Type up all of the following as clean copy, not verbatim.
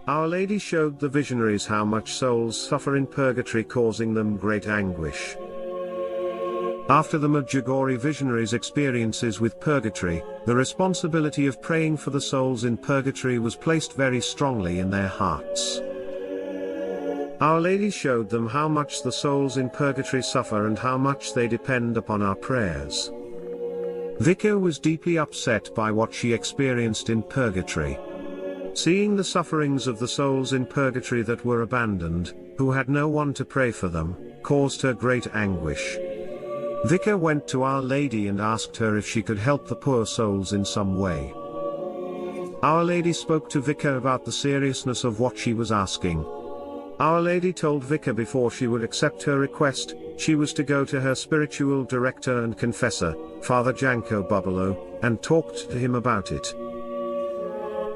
Our Lady showed the visionaries how much souls suffer in purgatory, causing them great anguish. After the Medjugorje visionaries' experiences with purgatory, the responsibility of praying for the souls in purgatory was placed very strongly in their hearts. Our Lady showed them how much the souls in purgatory suffer and how much they depend upon our prayers. Vicka was deeply upset by what she experienced in purgatory. Seeing the sufferings of the souls in purgatory that were abandoned, who had no one to pray for them, caused her great anguish. Vicka went to Our Lady and asked her if she could help the poor souls in some way. Our Lady spoke to Vicka about the seriousness of what she was asking. Our Lady told Vicka before she would accept her request, she was to go to her spiritual director and confessor, Father Janko Bubalo, and talked to him about it.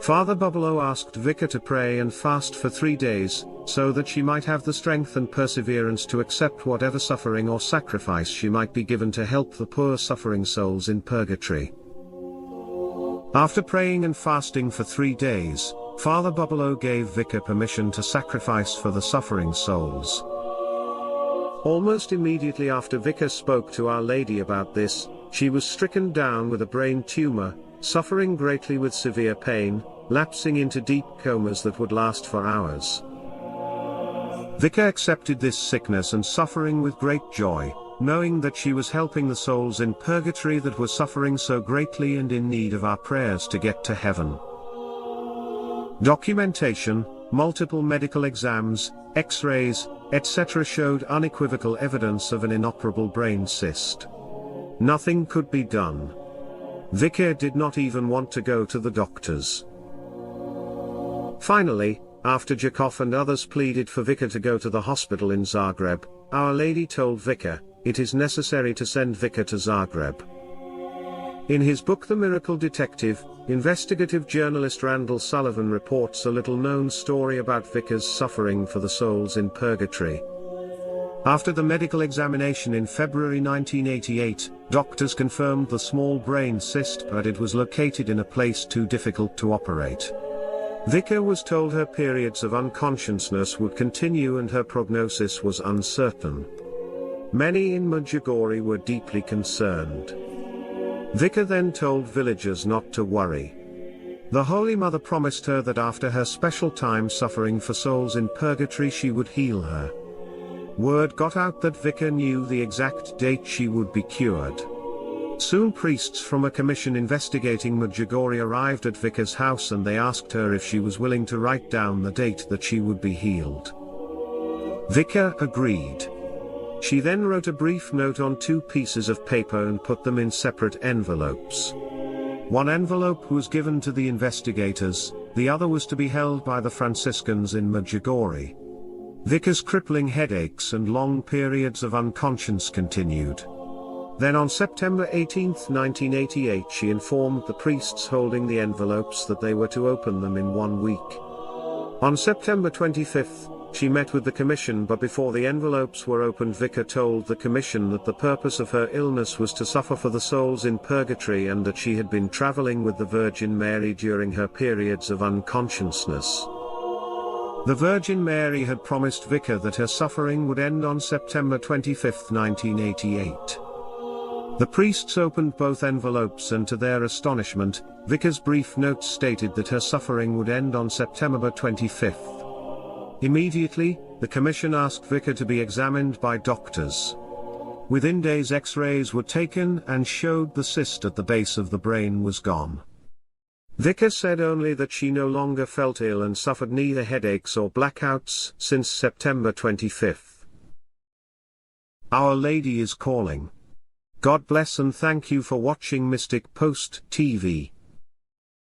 Father Bubalo asked Vicka to pray and fast for 3 days, so that she might have the strength and perseverance to accept whatever suffering or sacrifice she might be given to help the poor suffering souls in purgatory. After praying and fasting for 3 days, Father Bubalo gave Vicka permission to sacrifice for the suffering souls. Almost immediately after Vicka spoke to Our Lady about this, she was stricken down with a brain tumor, suffering greatly with severe pain, lapsing into deep comas that would last for hours. Vicka accepted this sickness and suffering with great joy, knowing that she was helping the souls in purgatory that were suffering so greatly and in need of our prayers to get to heaven. Documentation, multiple medical exams, X-rays, etc. showed unequivocal evidence of an inoperable brain cyst. Nothing could be done. Vicka did not even want to go to the doctors. Finally, after Jakov and others pleaded for Vicka to go to the hospital in Zagreb, Our Lady told Vicka, it is necessary to send Vicka to Zagreb. In his book The Miracle Detective, investigative journalist Randall Sullivan reports a little-known story about Vicka's suffering for the souls in purgatory. After the medical examination in February 1988, doctors confirmed the small brain cyst, but it was located in a place too difficult to operate. Vicka was told her periods of unconsciousness would continue and her prognosis was uncertain. Many in Medjugorje were deeply concerned. Vicka then told villagers not to worry. The Holy Mother promised her that after her special time suffering for souls in purgatory she would heal her. Word got out that Vicka knew the exact date she would be cured. Soon priests from a commission investigating Medjugorje arrived at Vicka's house and they asked her if she was willing to write down the date that she would be healed. Vicka agreed. She then wrote a brief note on 2 pieces of paper and put them in separate envelopes. One envelope was given to the investigators, the other was to be held by the Franciscans in Medjugorje. Vicka's crippling headaches and long periods of unconscious continued. Then on September 18, 1988 she informed the priests holding the envelopes that they were to open them in 1 week. On September 25, she met with the commission, but before the envelopes were opened Vicka told the commission that the purpose of her illness was to suffer for the souls in purgatory and that she had been traveling with the Virgin Mary during her periods of unconsciousness. The Virgin Mary had promised Vicka that her suffering would end on September 25, 1988. The priests opened both envelopes and to their astonishment, Vicka's brief note stated that her suffering would end on September 25. Immediately, the commission asked Vicka to be examined by doctors. Within days X-rays were taken and showed the cyst at the base of the brain was gone. Vicka said only that she no longer felt ill and suffered neither headaches or blackouts since September 25. Our Lady is calling. God bless and thank you for watching Mystic Post TV.